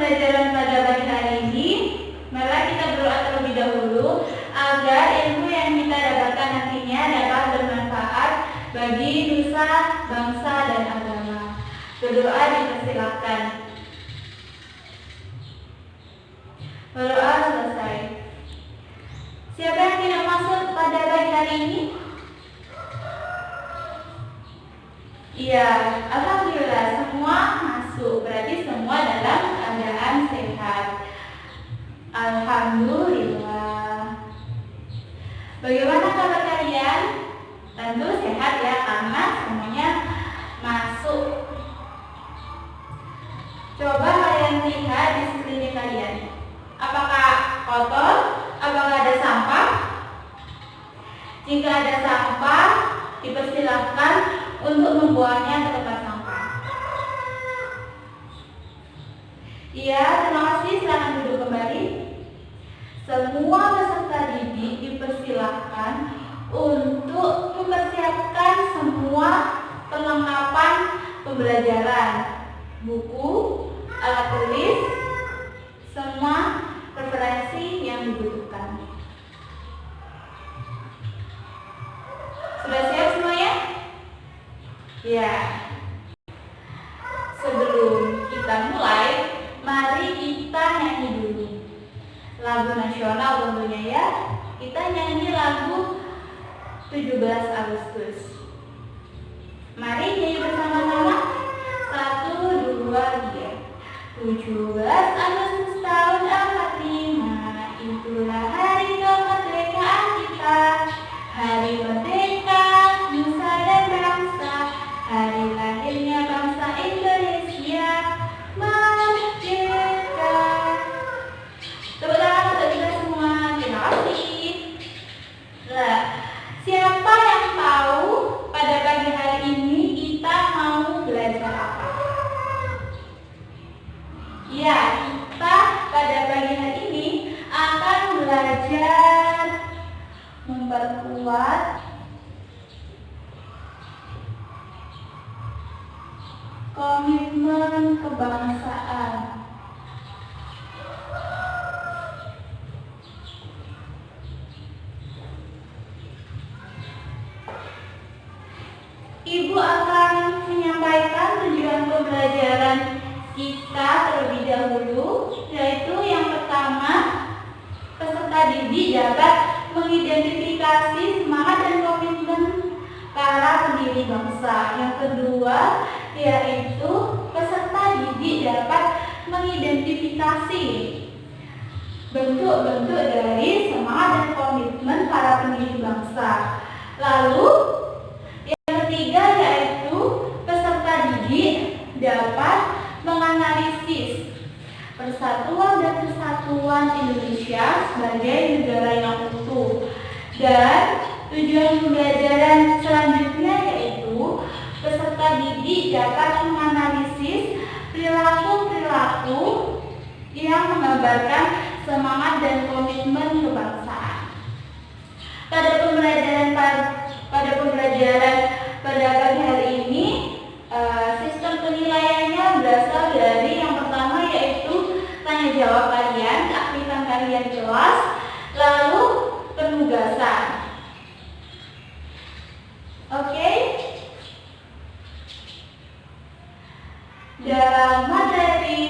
pembelajaran pada pagi hari ini, marilah kita berdoa terlebih dahulu agar ilmu yang kita dapatkan nantinya dapat bermanfaat bagi nusa, bangsa, dan agama. Berdoa dipersilakan. Berdoa selesai. Siapa yang tidak masuk pada pagi hari ini? Iya, alhamdulillah semua masuk. Berarti semua dalam keadaan sehat. Alhamdulillah. Bagaimana kabar kalian? Tentu sehat ya, karena semuanya masuk. Coba kalian lihat di sekeliling kalian. Apakah kotor? Apakah ada sampah? Jika ada sampah, dipersilahkan untuk membuangnya ke tempat sampah. Iya, terima kasih. Silakan duduk kembali. Semua peserta didik dipersilahkan untuk mempersiapkan semua perlengkapan pembelajaran, buku, alat tulis, semua referensi yang dibutuhkan. Sudah siap semuanya? Ya. Sebelum kita mulai, mari kita nyanyi dulu lagu nasional tentunya ya. Kita nyanyi lagu 17 Agustus. Mari nyanyi bersama-sama. 1, 2, 3. 17 Agustus tahun 45, itulah hari kemerdekaan kita. Hari merdeka, nusa dan bangsa, hari lahirnya bangsa Indonesia merdeka. Tepuk tangan untuk kita semua. Terima kasih. Nah, siapa yang tahu pada pagi hari ini kita mau belajar apa? Ya, kita pada pagi hari ini akan belajar memperkuat komitmen kebangsaan. Ibu akan menyampaikan tujuan pembelajaran kita terlebih dahulu, yaitu yang pertama, peserta didik dapat mengidentifikasi semangat dan komitmen para pendiri bangsa. Yang kedua, yaitu peserta didik dapat mengidentifikasi bentuk-bentuk dari semangat dan komitmen para pendiri bangsa. Lalu, yang ketiga, yaitu peserta didik dapat menganalisis persatuan dan kesatuan Indonesia sebagai negara yang utuh. Dan tujuan pembelajaran selanjutnya yaitu peserta didik dapat menganalisis perilaku-perilaku yang menggambarkan semangat dan komitmen kebangsaan. Pada pembelajaran pada pagi hari ini, sistem penilaiannya berasal dari yang pertama yaitu tanya jawab kalian, keaktifan kalian di kelas, lalu penugasan. Oke? Dalam materi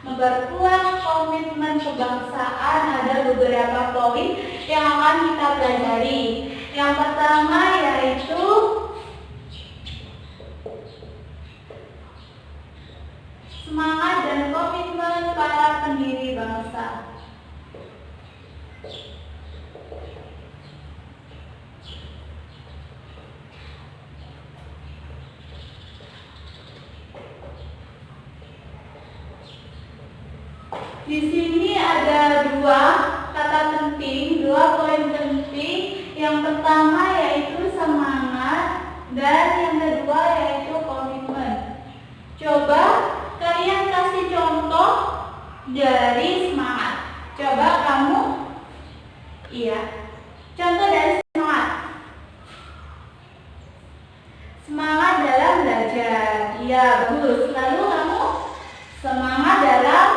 memperkuat komitmen kebangsaan ada beberapa poin yang akan kita pelajari. Yang pertama yaitu semangat dan komitmen para pendiri bangsa. Di sini ada dua kata penting, dua poin penting. Yang pertama yaitu semangat dan yang kedua yaitu komitmen. Coba kalian kasih contoh dari semangat. Coba kamu, iya, contoh dari semangat. Semangat dalam belajar, iya bagus. Lalu kamu semangat dalam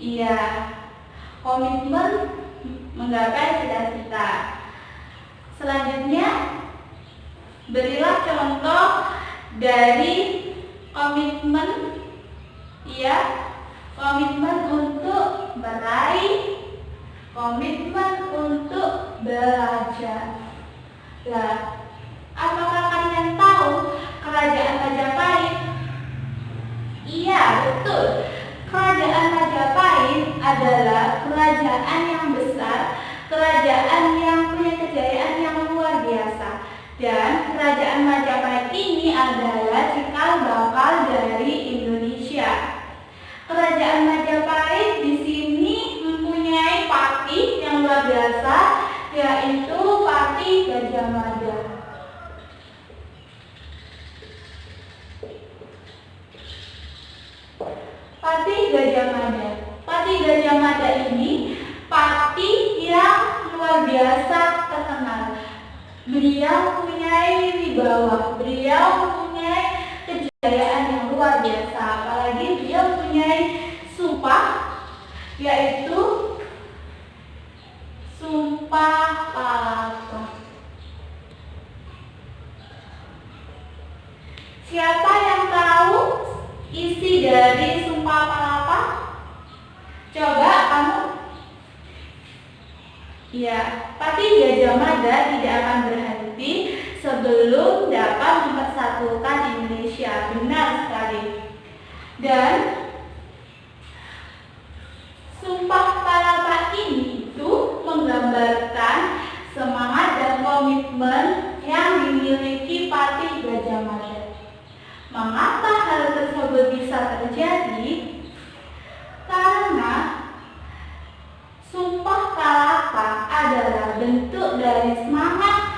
Iya, komitmen menggapai cita-cita. Selanjutnya, berilah contoh dari komitmen, ya, komitmen untuk meraih, komitmen untuk belajar. Nah, apakah kalian tahu kerajaan Majapahit? Iya, betul. Kerajaan Majapahit adalah kerajaan yang besar, kerajaan yang punya kejayaan yang luar biasa. Dan kerajaan Majapahit ini adalah cikal bakal dari Indonesia. Kerajaan Majapahit di sini mempunyai patih yang luar biasa, yaitu Patih Gajah Mada. Patih Gajah Mada. Patih Gajah Mada ini patih yang luar biasa terkenal. Beliau mempunyai wibawa, beliau mempunyai kejayaan yang luar biasa. Apalagi beliau mempunyai sumpah, yaitu Sumpah Palapa. Siapa yang tahu isi dari Sumpah Palapa? Coba kamu. Ya, Patih Gajah Mada tidak akan berhenti sebelum dapat mempersatukan Indonesia. Benar sekali. Dan Sumpah Palapa ini itu menggambarkan semangat dan komitmen yang dimiliki Patih Gajah Mada. Mengapa hal tersebut bisa terjadi? Karena Sumpah Palapa adalah bentuk dari semangat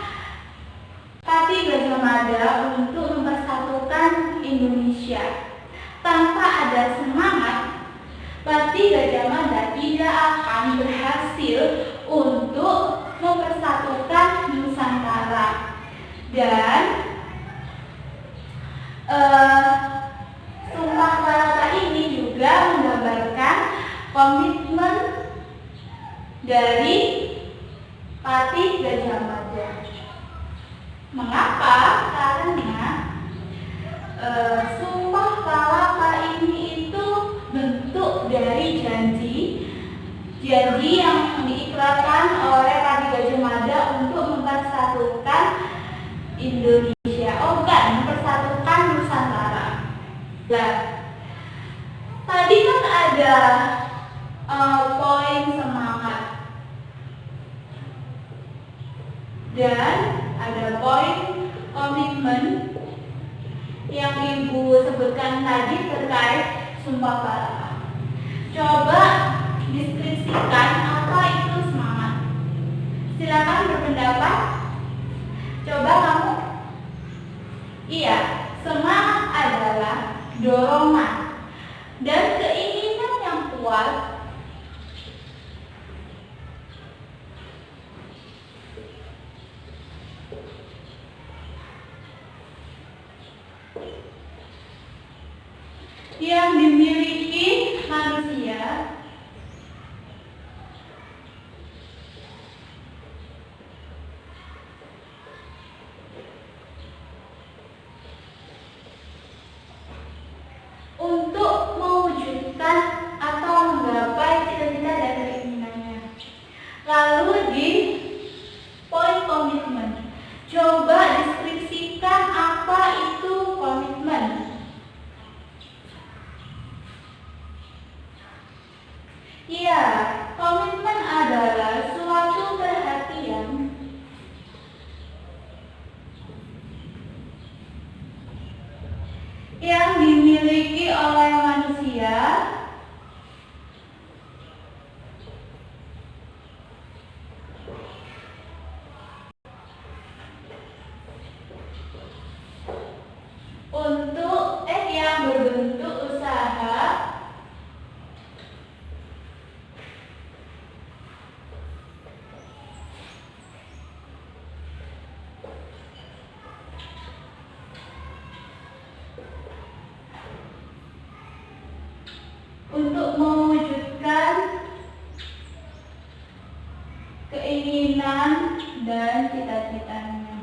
Patih Gajah Mada untuk mempersatukan Indonesia. Tanpa ada semangat, Patih Gajah Mada tidak akan berhasil untuk mempersatukan Nusantara. Dan Sumpah Palapa ini juga menggambarkan komitmen dari Patih Gajah Mada. Mengapa? Karena Sumpah Palapa ini itu bentuk dari janji yang diikrarkan oleh Patih Gajah Mada untuk mempersatukan Indonesia. Oh enggak, mempersatukan Nusantara. Nah, tadi kan ada poin semangat dan ada poin komitmen yang Ibu sebutkan tadi terkait Sumpah Palapa. Coba deskripsikan apa itu semangat. Silakan berpendapat. Coba kamu. Iya, semangat adalah dorongan dan keinginan yang kuat yang dimiliki manusia untuk mewujudkan atau menggapai cita-cita dan keinginannya. Lalu di poin komitmen, coba deskripsikan apa itu komitmen. Iya, komitmen adalah suatu perhatian yang dimiliki oleh manusia untuk yang berbentuk usaha untuk mewujudkan kaitannya.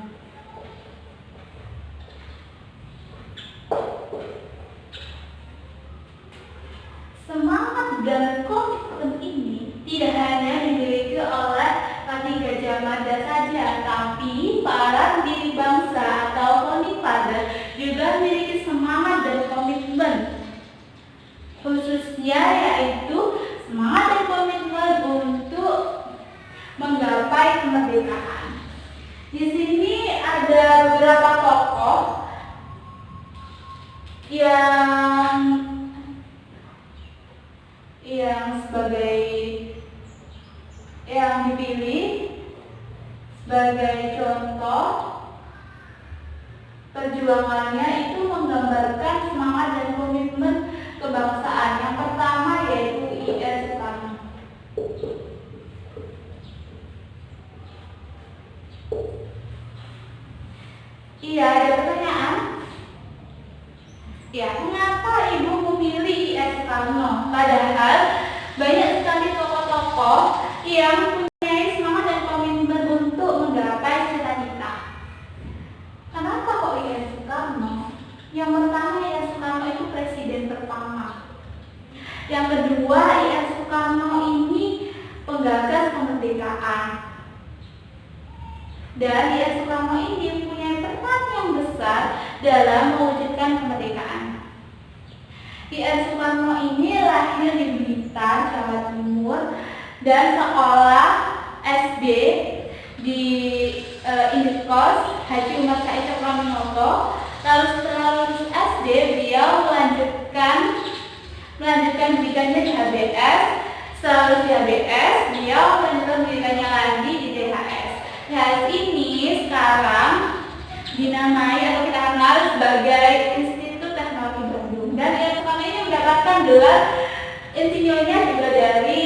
Semangat dan komitmen ini tidak hanya dimiliki oleh Kaki Gajah Mada saja, tapi para pendiri bangsa atau Founding juga memiliki semangat dan komitmen, khususnya yaitu semangat dan komitmen untuk menggapai kemerdekaan. Di sini ada beberapa tokoh yang dipilih sebagai contoh perjuangannya itu menggambarkan semangat dan komitmen kebangsaan. Yang pertama yaitu I.R. Soekarno. Iya, ada pertanyaan? Ya, mengapa Ibu memilih I.R. Soekarno? Padahal banyak sekali tokoh-tokoh yang mempunyai semangat dan komitmen untuk menggapai cita-cita. Kenapa kok I.R. Soekarno? Yang pertama, I.R. Soekarno itu presiden pertama. Yang kedua, I.R. Soekarno ini penggagas kemerdekaan. Dan I.R. Soekarno ini mempunyai peran yang besar dalam mewujudkan kemerdekaan. I.R. Soekarno ini lahir di Blitar, Jawa Timur, dan sekolah SD di Indikos Haji Umar Said Cokroaminoto. Lalu setelah lulus SD, beliau melanjutkan pendidikannya di HBS. Setelah lulus di HBS, beliau melanjutkan pendidikannya lagi di DHS. DHS ini sekarang dinamai atau kita kenal sebagai Institut Teknologi Bandung. Dan I.R. Soekarno ini mendapatkan gelar insinyurnya juga dari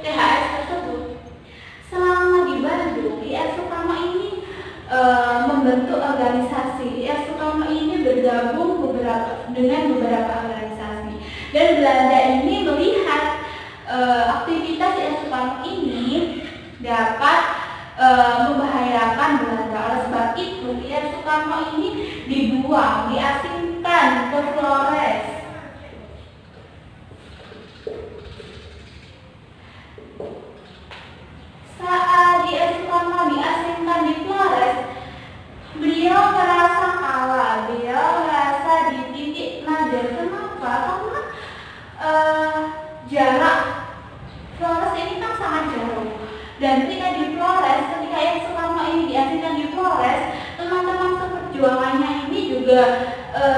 THS tersebut. Selama di Bandung, I.R. Soekarno ini membentuk organisasi. I.R. Soekarno ini bergabung dengan beberapa organisasi. Dan Belanda ini melihat aktivitas I.R. Soekarno ini dapat membahayakan Belanda. Oleh sebab itu, I.R. Soekarno ini dibuang, diasingkan ke Flores. Saat I.R. Soekarno diasingkan di Flores, beliau merasa kalah, beliau merasa di titik nadir. Kenapa? Karena jarak Flores ini kan sangat jauh. Dan ketika I.R. Soekarno ini diasingkan di Flores, teman-teman seperjuangannya ini juga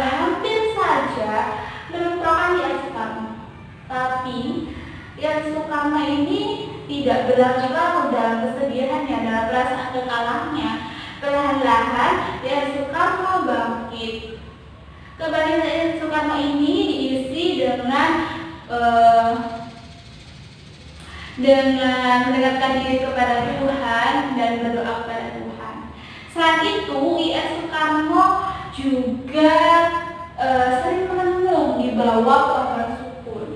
hampir saja melupakan I.R. Soekarno. Tapi I.R. Soekarno ini tidak berlarut-larut dalam kesedihannya, dalam perasaan kekalahnya. Perlahan-lahan I.R. Soekarno bangkit. Kebangkitan I.R. Soekarno ini diisi dengan mendekatkan diri kepada Tuhan dan berdoa kepada Tuhan. Saat itu I.R. Soekarno juga sering merenung di bawah pohon sukun.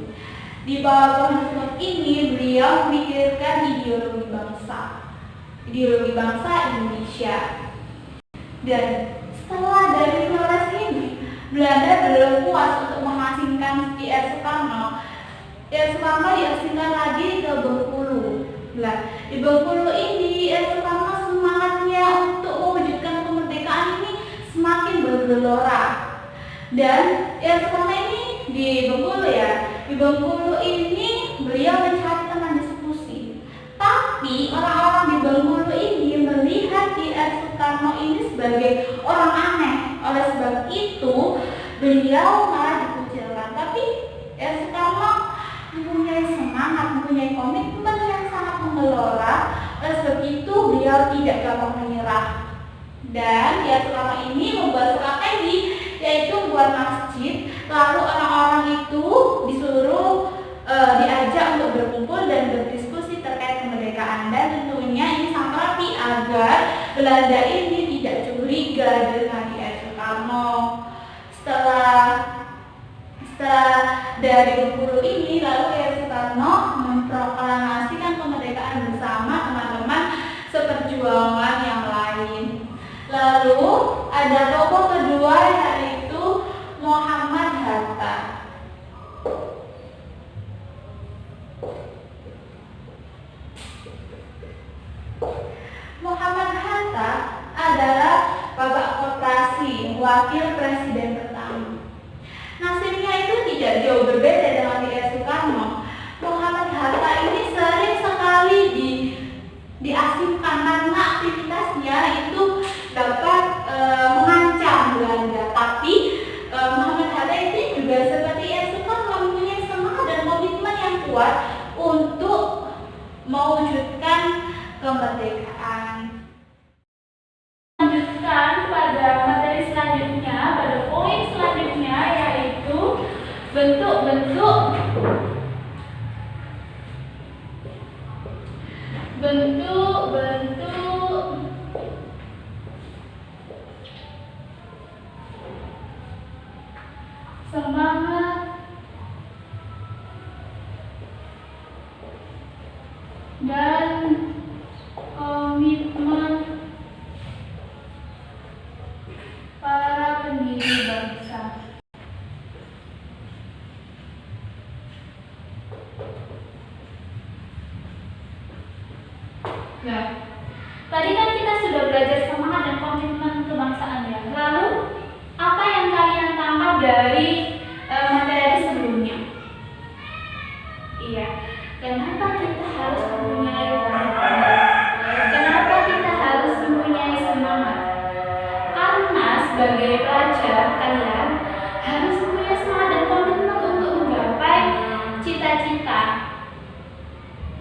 Di bawah pohon sukun ini beliau memikirkan ideologi bangsa Indonesia. Dan setelah dari Flores ini, Belanda belum puas untuk mengasingkan I.R. Soekarno. I.R. Soekarno diasingkan lagi ke Bengkulu. Nah, di Bengkulu ini I.R. Soekarno semangatnya untuk mewujudkan kemerdekaan ini semakin bergelora. Dan I.R. Soekarno ini di Bengkulu ini beliau mencari teman diskusi. Tapi orang-orang di Bengkulu ini melihat I.R. Soekarno ini sebagai orang aneh. Oleh sebab itu beliau malah dikucilkan. Tapi I.R. Soekarno mempunyai semangat, mempunyai komitmen yang sangat menggelora. Oleh sebab itu beliau tidak gampang menyerah. Dan I.R. Soekarno ini membuat strategi, yaitu buat masjid. Lalu orang-orang itu disuruh diajak untuk berkumpul dan berdiskusi terkait kemerdekaan. Dan tentunya ini sang rapi agar Belanda ini tidak curiga dengan I.R. Soekarno. Setelah dari Bengkulu ini, lalu I.R. Soekarno memproklamasikan kemerdekaan bersama teman-teman seperjuangan yang lain. Lalu ada tokoh kedua yaitu Muhammad Hatta. Muhammad Hatta adalah Bapak Koprasi, wakil presiden pertama. Nasibnya itu tidak jauh berbeda dengan T.R. Soekarno. Muhammad Hatta ini sering sekali diasingkan karena aktivitasnya itu dapat mengancam Belanda. Tapi Muhammad Hatta ini juga seperti T.R. Soekarno mempunyai semangat dan komitmen yang kuat untuk mewujudkan kemerdekaan. Lanjutkan pada materi selanjutnya, pada poin selanjutnya yaitu bentuk-bentuk semangat dan komitmen para pendiri bangsa. Nah, tadi kan kita sudah belajar semangat dan komitmen kebangsaan ya. Lalu apa yang kalian tangkap dari materi sebelumnya? Iya, kenapa kita harus mempunyai komitmen? Kenapa kita harus mempunyai semangat? Karena sebagai pelajar kalian harus mempunyai semangat dan komitmen untuk menggapai cita-cita.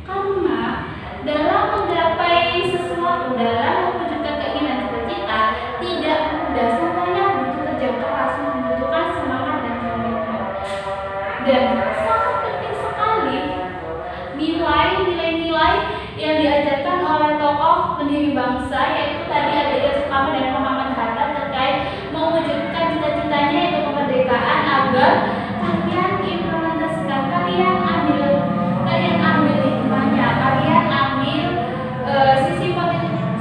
Karena dalam menggapai sesuatu, dalam mewujudkan keinginan cita-cita tidak mudah, semuanya butuh kerja keras, membutuhkan semangat dan komitmen. Dan sangat penting sekali nilai-nilai yang diajarkan oleh tokoh pendiri bangsa, yaitu tadi ada T.R. Soekarno dan Muhammad Hatta terkait mewujudkan cita-citanya yaitu kemerdekaan, agar kalian implementasikan, kalian ambil hikmahnya, kalian ambil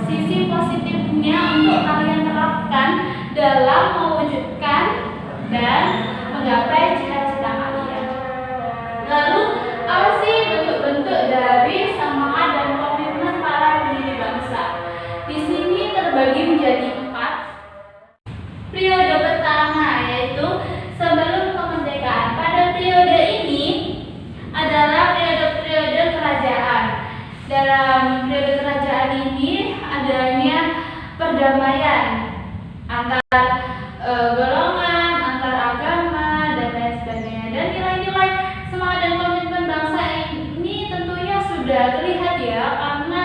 sisi positifnya untuk kalian terapkan dalam mewujudkan dan menggapai cita-cita kalian. Lalu apa sih bentuk-bentuk dari semangat dan komitmen para pendiri bangsa? Di sini terbagi menjadi 4. Periode pertama yaitu sebelum kemerdekaan. Pada periode ini adalah periode kerajaan. Dalam periode kerajaan ini adanya perdamaian antar golongan, antar agama dan lain sebagainya. Dan nilai-nilai semangat dan komitmen bangsa ini tentunya sudah terlihat ya, karena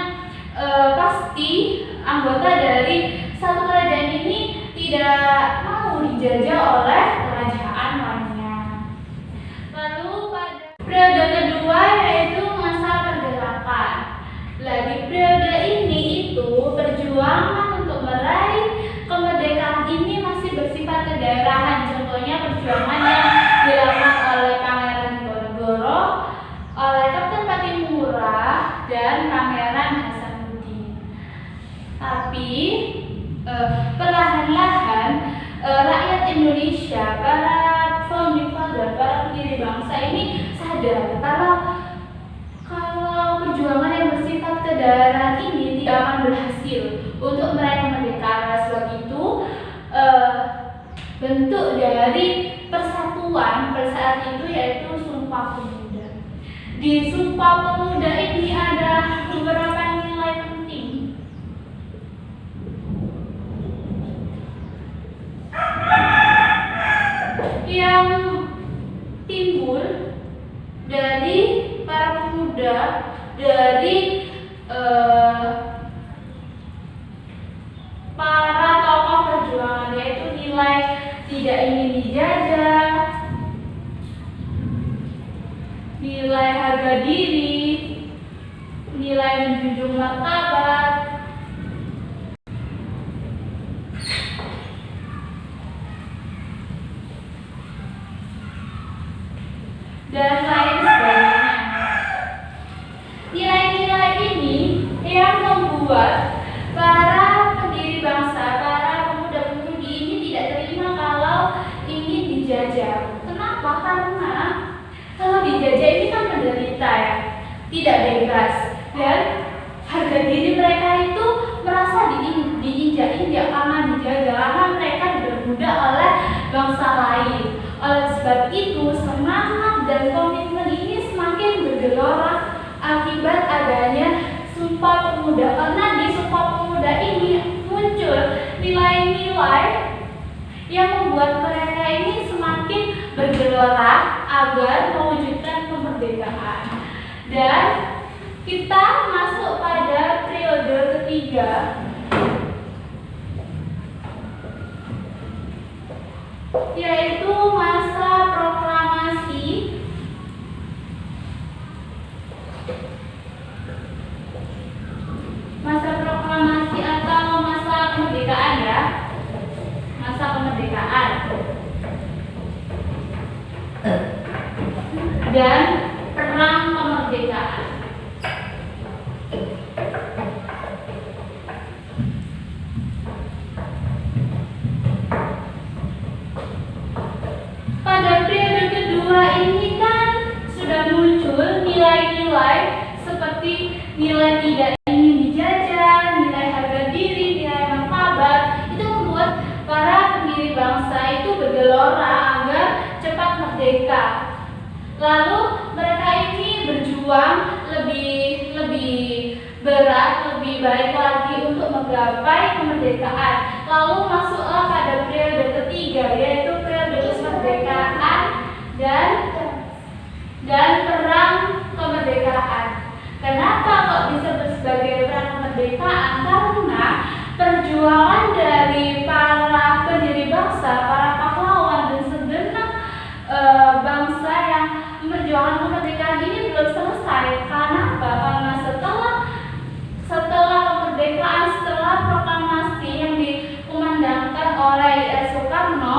pasti anggota dari satu kerajaan ini tidak mau dijajah oleh kerajaan lainnya. Lalu pada periode kedua yaitu masa pergerakan. Di periode ini itu perjuangan untuk meraih kemerdekaan ini masih bersifat kedaerahan. Contohnya perjuangan yang dilakukan oleh Pangeran Diponegoro, oleh Kapten Patimura dan Pangeran Hasanuddin. Tapi perlahan-lahan rakyat Indonesia, para founding father, para pendiri bangsa ini sadar kalau perjuangan yang bersifat kedaerahan ini tidak akan berhasil untuk meraih kemerdekaan. Oleh sebab itu bentuk dari persatuan pada saat itu yaitu Sumpah Pemuda. Di Sumpah Pemuda ini ada beberapa nilai penting. Yang timbul dari para pemuda, dari para tokoh perjuangan, yaitu nilai tidak ingin dijajah, nilai harga diri, nilai menjunjung martabat, dan lain sebagainya. Nilai-nilai ini yang membuat para pendiri bangsa, para tidak bebas, dan harga diri mereka itu merasa diinjak-injak karena dijajah, karena mereka diperbudak oleh bangsa lain. Oleh sebab itu, semangat dan komitmen ini semakin bergelora akibat adanya Sumpah Pemuda, karena di Sumpah Pemuda ini muncul nilai-nilai yang membuat mereka ini semakin bergelora agar mewujudkan kemerdekaan. Dan kita masuk pada periode ketiga, yaitu masa proklamasi. Masa proklamasi atau masa kemerdekaan ya. Masa kemerdekaan. Dan perang kemerdekaan. Pada periode kedua ini kan sudah muncul nilai-nilai seperti nilai tidak ingin dijajah, nilai harga diri, nilai martabat. Itu membuat para pendiri bangsa itu bergelora agar cepat merdeka. Lalu mereka ini berjuang lebih berat, lebih baik lagi untuk menggapai kemerdekaan. Lalu masuklah pada periode ketiga, yaitu periode kemerdekaan dan perang kemerdekaan. Kenapa kok disebut sebagai perang kemerdekaan? Karena perjuangan dari para pendiri bangsa, para pahlawan dan segenap bangsa yang memperjuangkan kemerdekaan ini belum selesai. Kenapa? Karena setelah kemerdekaan, setelah proklamasi yang dikumandangkan oleh Soekarno,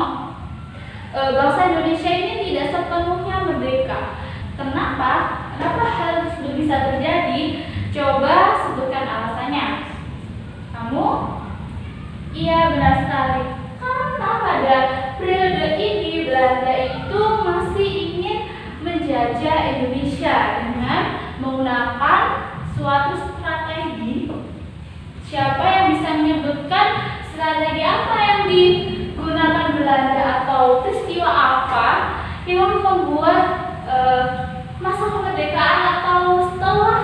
bangsa Indonesia ini tidak sepenuhnya merdeka. Kenapa? Kenapa hal tersebut bisa terjadi? Coba sebutkan alasannya. Kamu? Iya, benar sekali. Karena pada periode ini Belanda itu masih ingin menjajah Indonesia dengan menggunakan suatu strategi. Siapa yang bisa menyebutkan strategi apa yang digunakan Belanda atau peristiwa apa yang membuat masa kemerdekaan atau setelah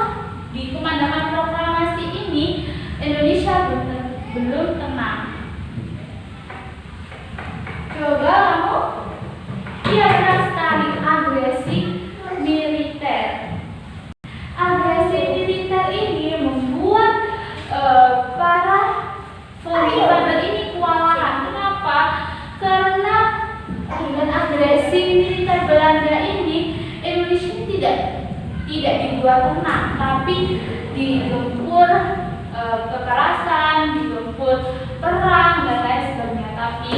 dikumandangkan proklamasi ini Indonesia belum tenang? Coba kamu? Iya, benar sekali, agresi militer. Agresi militer ini membuat para pemimpin ini kewalahan. Kenapa? Karena dengan agresi militer Belanda ini Indonesia tidak dibuat tenang, tapi digempur kekerasan, digempur perang dan lain sebagainya. Tapi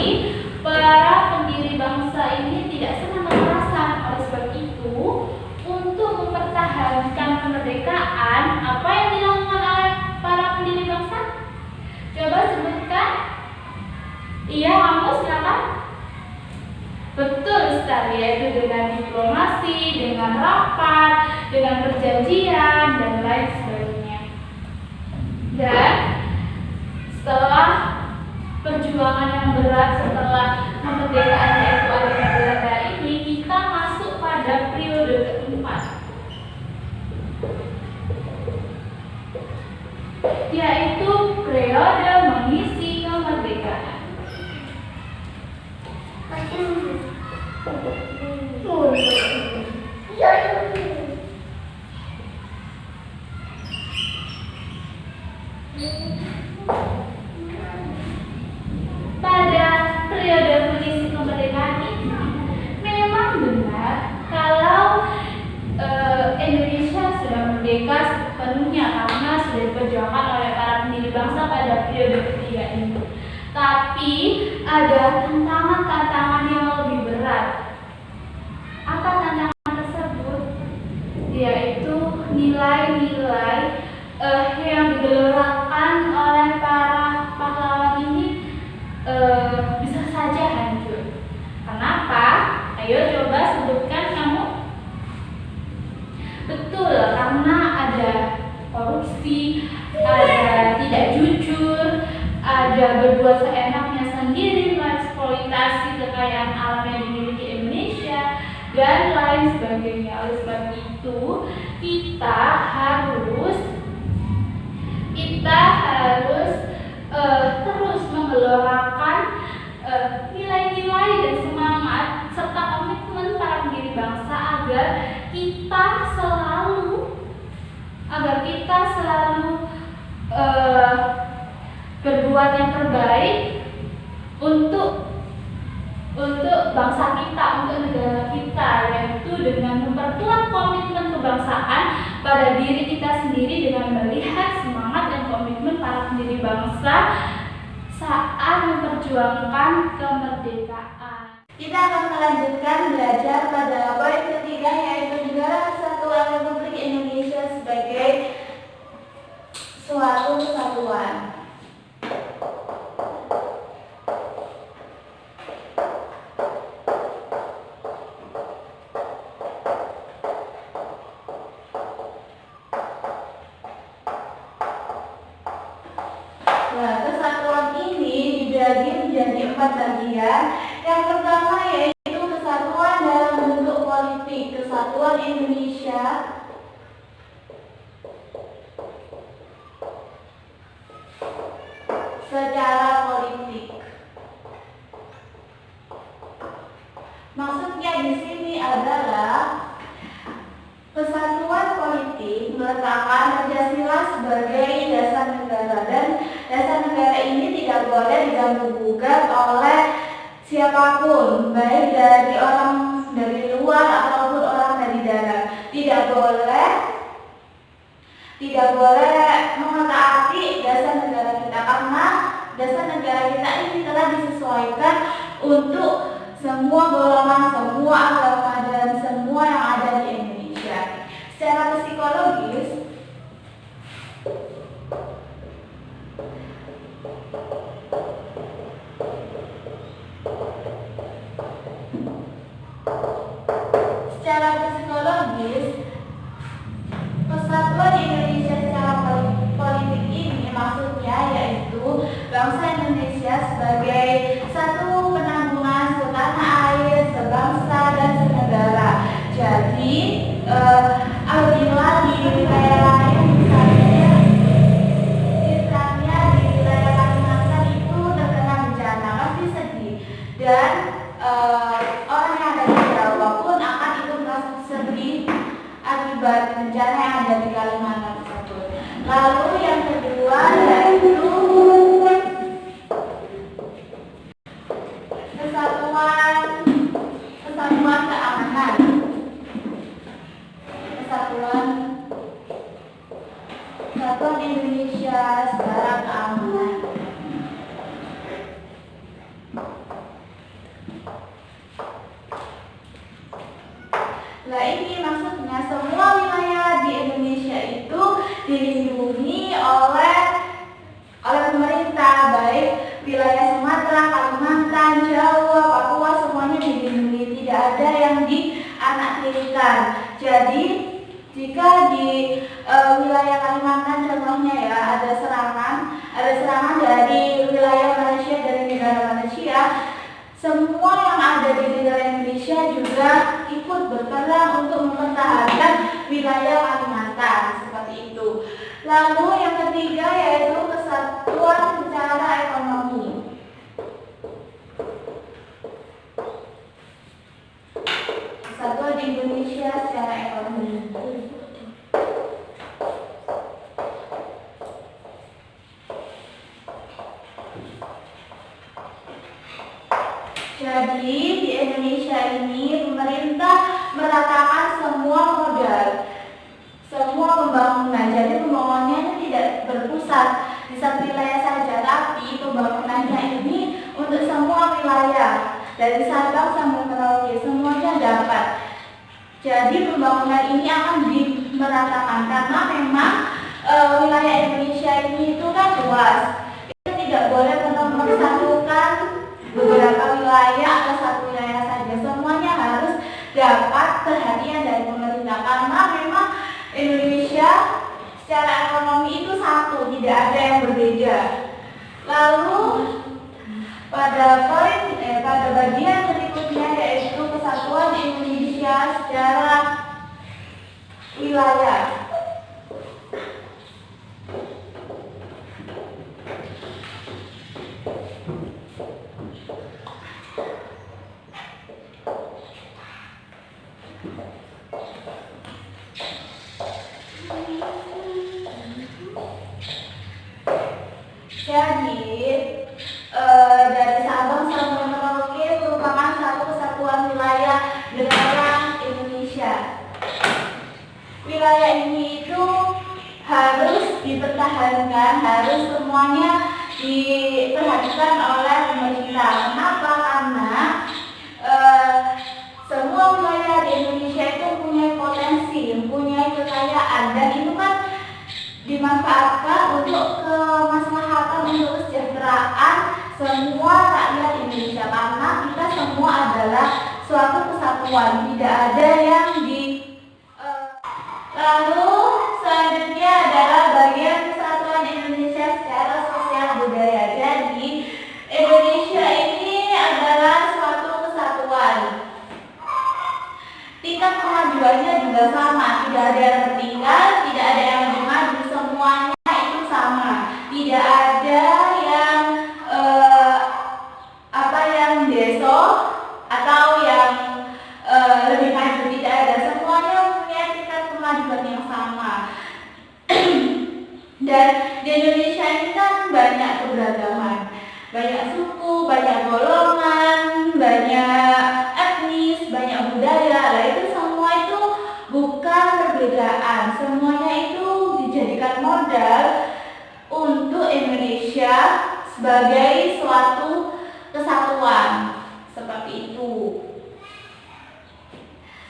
para pendiri bangsa ini tidak senang kekerasan. Oleh sebab itu, untuk mempertahankan kemerdekaan, apa yang dilakukan oleh para pendiri bangsa? Coba sebutkan. Iya, kamu silakan. Betul sekali, yaitu dengan diplomasi, dengan rapat, dengan perjanjian, dan lain sebagainya. Dan setelah perjuangan yang berat, setelah kemerdekaan yaitu adanya Belanda ini, kita masuk pada periode keempat, yaitu periode mengisi kemerdekaan. Pada periode mengisi kemerdekaan ini, memang benar kalau Indonesia sudah merdeka sepenuhnya karena sudah diperjuangkan oleh para pendiri bangsa pada periode ketiga ini. Tapi ada tantangan-tantangan yang lebih berat. Apa tantangan tersebut? Yaitu nilai-nilai yang digelorakan oleh para pahlawan ini bisa saja hancur. Kenapa? Ayo coba sebutkan kamu. Betul, karena seenaknya sendiri, mengeksploitasi kekayaan alam yang dimiliki Indonesia, dan lain sebagainya. Oleh sebab itu, kita harus terus menggelorakan nilai-nilai dan semangat serta komitmen para pendiri bangsa agar kita selalu berbuat yang terbaik untuk bangsa kita, untuk negara kita, yaitu dengan memperkuat komitmen kebangsaan pada diri kita sendiri dengan melihat semangat dan komitmen para pendiri bangsa saat memperjuangkan kemerdekaan. Kita akan melanjutkan belajar pada poin ketiga, yaitu Negara Kesatuan Republik Indonesia sebagai suatu kesatuan. Nah, kesatuan ini dibagi menjadi 4 bagian. Yang pertama yaitu kesatuan dalam bentuk politik, kesatuan Indonesia secara politik. Maksudnya di sini adalah kesatuan politik meletakkan Pancasila sebagai dasar negara, dan dasar negara ini tidak boleh diganggu-gugat oleh siapapun, baik dari orang dari luar ataupun orang dari dalam. Tidak boleh mengotak-atik dasar negara kita, karena dasar negara kita ini telah disesuaikan untuk semua golongan, semua agama, dan semua yang ada di Indonesia. Secara psikologis, kesatuan Indonesia secara politik ini maksudnya yaitu bangsa Indonesia sebagai satu penanggungan setanah air, sebangsa dan senegara. Jadi apabila di wilayah lain misalnya di wilayah Kalimantan itu terkena bencana, pasti sedih, dan orang yang ada di Jawa pun akan ikut merasa sedih akibat bencana yang ada di Kalimantan tersebut. Lalu yang kedua yaitu kesatuan keamanan. Kesatuan Indonesia secara keamanan. Nah, ini maksudnya semua wilayah di Indonesia itu dilindungi oleh pemerintah, baik wilayah Sumatera, Kalimantan, Jawa, Papua, semuanya dilindungi, tidak ada yang dianaktirikan. Jadi jika di wilayah Kalimantan contohnya ya ada serangan dari wilayah Malaysia, dari negara Malaysia, semua yang ada di negara Indonesia juga ikut berperan untuk mempertahankan wilayah Kalimantan, seperti itu. Lalu yang ketiga yaitu kesatuan secara ekonomi. Kesatuan Indonesia secara ekonomi. Jadi di Indonesia ini pemerintah meratakan semua modal, semua pembangunan. Jadi pembangunannya tidak berpusat di satu wilayah saja, tapi pembangunannya ini untuk semua wilayah dari Sabang sampai Merauke, semuanya dapat. Jadi pembangunan ini akan dimeratakan karena memang wilayah Indonesia ini itu kan luas. Itu tidak boleh menyatukan beberapa wilayah atau satu wilayah saja, semuanya harus dapat perhatian dari pemerintah karena memang Indonesia secara ekonomi itu satu, tidak ada yang berbeda. Lalu Pada bagian berikutnya yaitu kesatuan Indonesia secara wilayah. Jadi dari Sabang sampai Merauke merupakan satu kesatuan wilayah negara Indonesia. Wilayah ini itu harus dipertahankan, harus semuanya diperhatikan oleh pemerintah. Kenapa? Karena semua wilayah di Indonesia itu mempunyai potensi, mempunyai kekayaan, dan itu kan dimanfaatkan untuk kemaslahatan, untuk kesejahteraan semua rakyat Indonesia, karena kita semua adalah suatu kesatuan, tidak ada yang lalu selanjutnya adalah bagian kesatuan Indonesia secara sosial budaya. Jadi Indonesia ini adalah suatu kesatuan. Tingkat kemajuannya juga sama, tidak ada yang tertinggal, tidak ada yang lebih maju, semuanya itu sama. Tidak ada yang yang besok atau yang lebih maju, tidak ada. Semuanya punya tingkat kemajuan yang sama. Dan di Indonesia ini kan banyak keberagaman, banyak suku, banyak golongan, banyak etnis, banyak budaya. Nah, itu semua itu bukan perbedaan, semuanya itu dijadikan modal untuk Indonesia sebagai suatu kesatuan, seperti itu.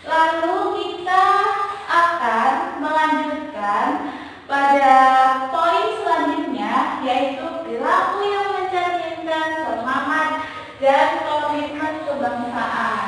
Lalu kita akan melanjutkan pada poin selanjutnya, yaitu perilaku yang mencerminkan semangat dan komitmen kebangsaan.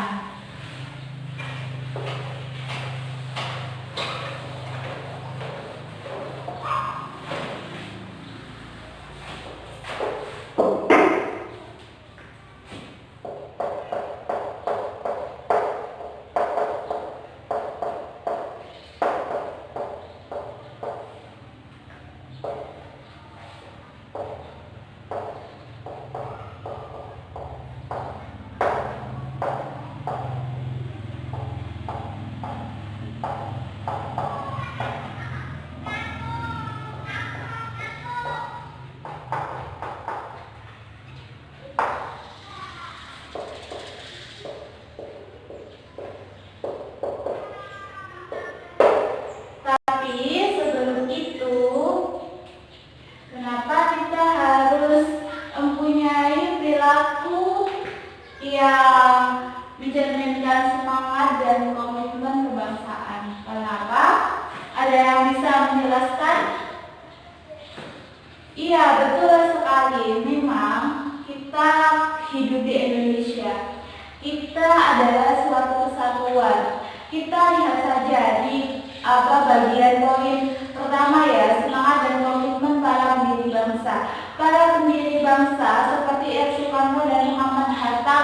Yang mencerminkan semangat dan komitmen kebangsaan. Kenapa? Ada yang bisa menjelaskan? Iya, betul sekali. Memang kita hidup di Indonesia. Kita adalah suatu kesatuan. Kita lihat saja di bagian poin pertama ya, semangat dan komitmen para pendiri bangsa. Para pendiri bangsa seperti R. Soekarno dan Muhammad Hatta,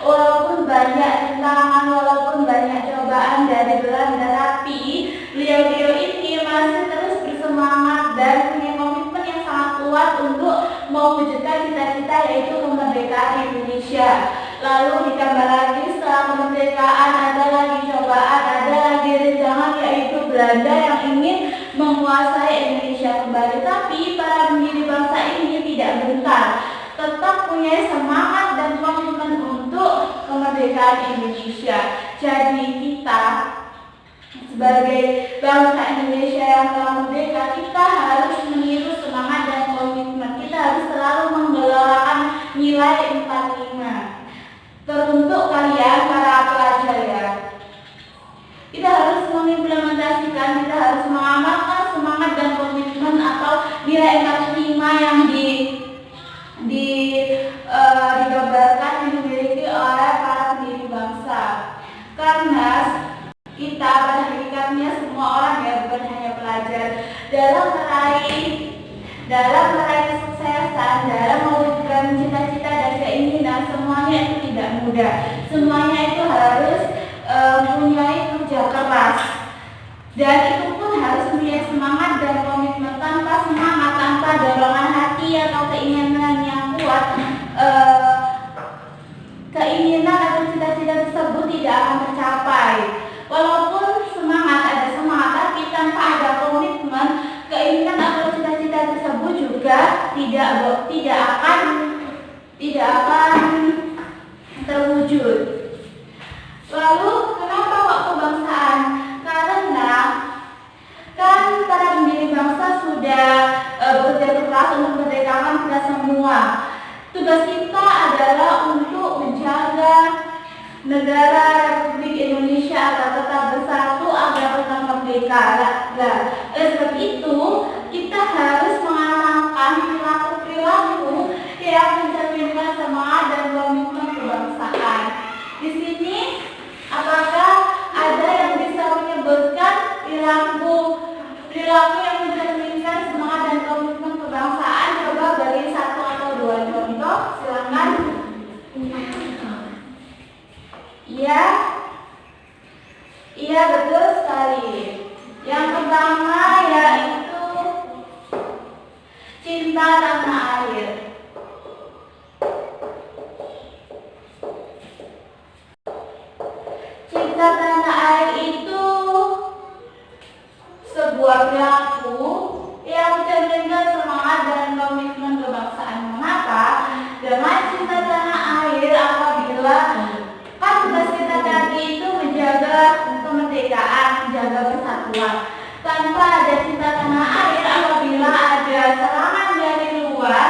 walaupun banyak rintangan, walaupun banyak cobaan dari Belanda, tapi beliau-beliau ini masih terus bersemangat dan punya komitmen yang sangat kuat untuk mewujudkan cita-cita, yaitu kemerdekaan Indonesia. Lalu ditambah lagi setelah kemerdekaan ada lagi cobaan, ada lagi rintangan, yaitu Belanda yang ingin menguasai Indonesia kembali. Tapi para pendiri bangsa ini tidak bentar, tetap punya semangat dan komitmen untuk kemerdekaan Indonesia. Jadi kita sebagai bangsa Indonesia yang telah merdeka, kita harus meniru semangat dan komitmen. Kita harus selalu menggelarakan nilai 45. Teruntuk kalian para pelajar ya, kita harus mengimplementasikan, kita harus mengamalkan semangat dan komitmen atau nilai 45 yang digambarkan, dimiliki oleh para pendiri bangsa. Karena kita pada hakikatnya semua orang ya, bukan hanya pelajar, dalam meraih kesuksesan, dalam mewujudkan cita-cita dan keinginan muda. Semuanya itu harus mempunyai kerja keras, dan itu pun harus punya semangat dan komitmen. Tanpa semangat, tanpa dorongan hati atau keinginan yang kuat, keinginan atau cita-cita tersebut tidak akan tercapai. Walaupun semangat, ada semangat, tapi tanpa ada komitmen, keinginan atau cita-cita tersebut juga tidak akan terwujud. Lalu kenapa kok kebangsaan? Karena kan para pendiri bangsa sudah bekerja keras untuk merdekakan kita semua. Tugas kita adalah untuk menjaga negara Republik Indonesia agar tetap bersatu, agar tetap merdeka. Oleh sebab itu, kita harus mengamalkan perilaku yang mencerminkan semangat dan komitmen kebangsaan. Di sini, apakah ada yang bisa menyebutkan perilaku yang mencerminkan semangat dan komitmen kebangsaan? Coba beri satu atau dua contoh, silakan. Iya, betul sekali. Yang pertama yaitu cinta tanah air. Cinta tanah air itu sebuah perilaku yang mencerminkan semangat dan komitmen kebangsaan. Mengapa? Dengan cinta tanah air, apabila kan tugas kita tadi itu menjaga kemerdekaan, menjaga persatuan. Tanpa ada cinta tanah air, apabila ada serangan dari luar,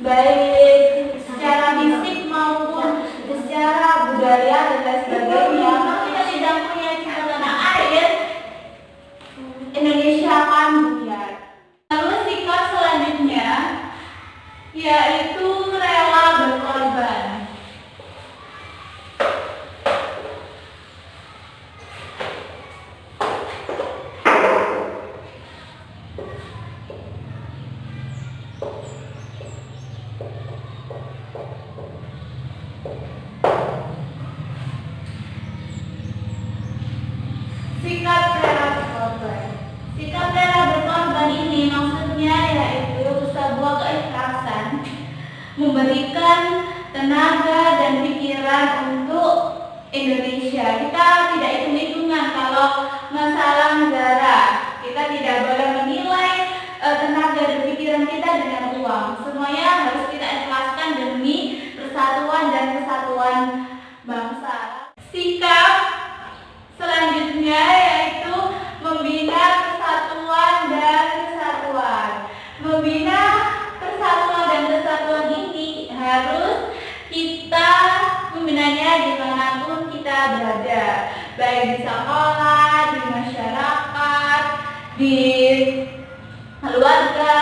baik secara fisik maupun secara budaya dan lain sebagainya, kalau kita tidak punya cinta tanah air, Indonesia akan buyar. Lalu sikap selanjutnya yaitu rela berkorban. Sikap rela berkorban ini maksudnya yaitu sebuah keikhlasan memberikan tenaga dan pikiran untuk Indonesia. Kita tidak hitung-hitungan kalau masalah negara. Kita tidak boleh menilai tenaga dan pikiran kita dengan uang. Semuanya harus kita ikhlaskan demi persatuan dan kesatuan bangsa. Sikap selanjutnya yaitu membina persatuan dan kesatuan. Membina persatuan dan kesatuan ini harus kita membinanya dimanapun kita berada, baik di sekolah, di masyarakat, di keluarga,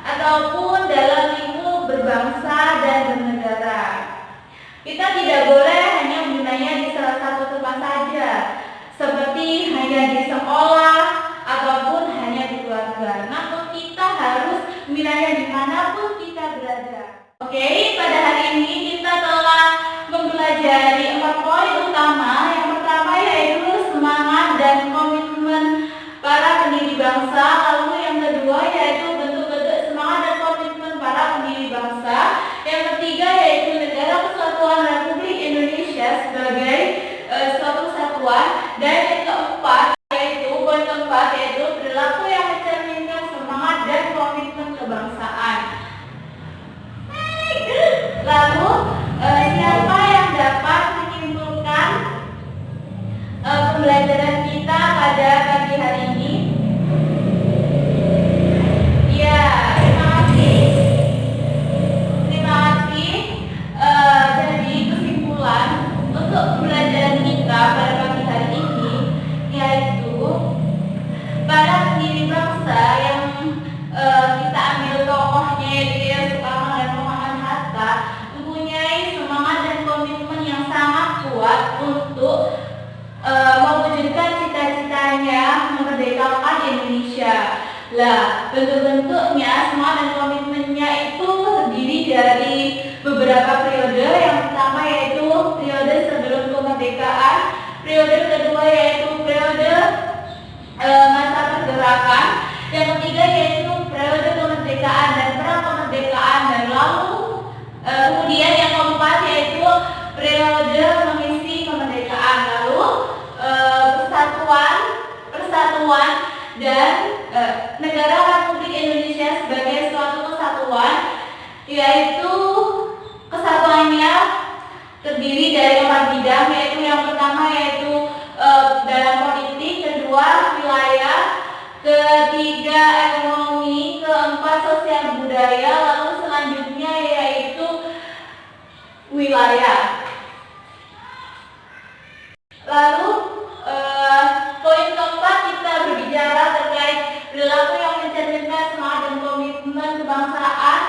ataupun dalam lingkup berbangsa dan bernegara. Kita tidak boleh hanya membinanya di salah satu tempat saja, seperti hanya di sekolah ataupun hanya di keluarga. Namun kita harus membinanya dimanapun kita berada. Oke, pada hari ini kita telah mempelajari 4 poin utama. Yang pertama yaitu semangat dan komitmen para pendiri bangsa. Lalu yang kedua yaitu bentuk-bentuk semangat dan komitmen para pendiri bangsa. Yang ketiga yaitu Negara Kesatuan Republik Indonesia sebagai suatu kesatuan. Dan yang keempat poin keempat yaitu perilaku yang mencerminkan semangat dan komitmen kebangsaan. Lalu siapa yang dapat menyimpulkan pembelajaran kita pada pagi hari ini? Ya, terima kasih. Jadi kesimpulan untuk pembelajaran kita pada pagi hari ini yaitu para pendiri bangsa yang kita ambil tokohnya yaitu Soekarno dan Muhammad Hatta mempunyai semangat dan komitmen yang sangat kuat untuk mewujudkan cita-citanya memerdekakan Indonesia. Lah, bentuk-bentuknya semangat dan komitmennya itu terdiri dari beberapa periode. Yang pertama yaitu periode sebelum kemerdekaan, periode kedua yaitu periode masa pergerakan, yang ketiga yaitu periode kemerdekaan dan perang kemerdekaan, dan lalu kemudian yang keempat yaitu periode mengisi kemerdekaan, lalu persatuan dan negara Republik Indonesia sebagai suatu kesatuan, yaitu kesatuannya terdiri dari 4 bidang, yaitu yang pertama yaitu dalam politik, kedua wilayah, ketiga ekonomi, keempat sosial budaya, lalu selanjutnya yaitu wilayah. Lalu poin keempat kita berbicara terkait perilaku yang mencerminkan semangat dan komitmen kebangsaan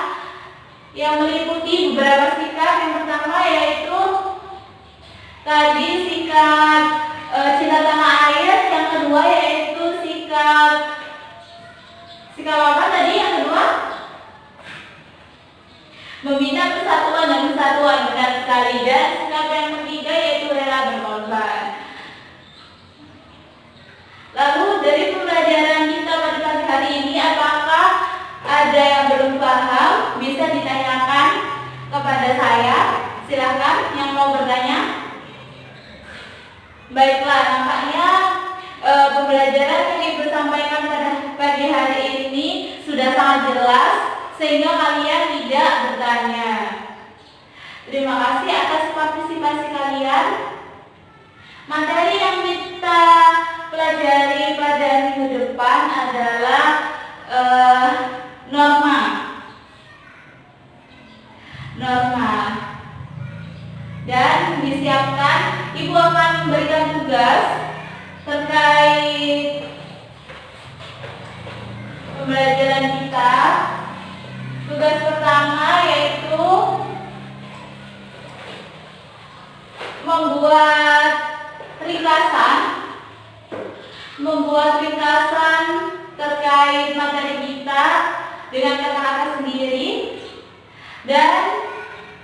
yang meliputi beberapa sikap. Yang pertama yaitu tadi sikap cinta tanah air, yang kedua yaitu sikap apa tadi yang kedua? Membina persatuan dan kesatuan, benar sekali. Dan sikap yang ketiga yaitu rela berkorban. Lalu dari pembelajaran kita pada pagi hari ini, apakah ada yang belum paham? Bisa ditanyakan kepada saya. Silahkan yang mau bertanya. Baiklah, nampaknya pembelajaran yang Ibu sampaikan pada pagi hari ini sudah sangat jelas, sehingga kalian tidak bertanya. Terima kasih atas partisipasi kalian. Materi yang kita pelajari pada minggu depan adalah norma. Dan disiapkan, Ibu akan memberikan tugas terkait pembelajaran kita. Tugas pertama yaitu membuat ringkasan terkait materi kita dengan kata-kata sendiri. Dan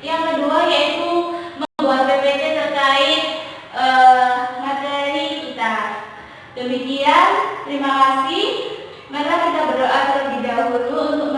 yang kedua yaitu membuat PPT terkait materi kita. Demikian, terima kasih. Mari kita berdoa terlebih dahulu untuk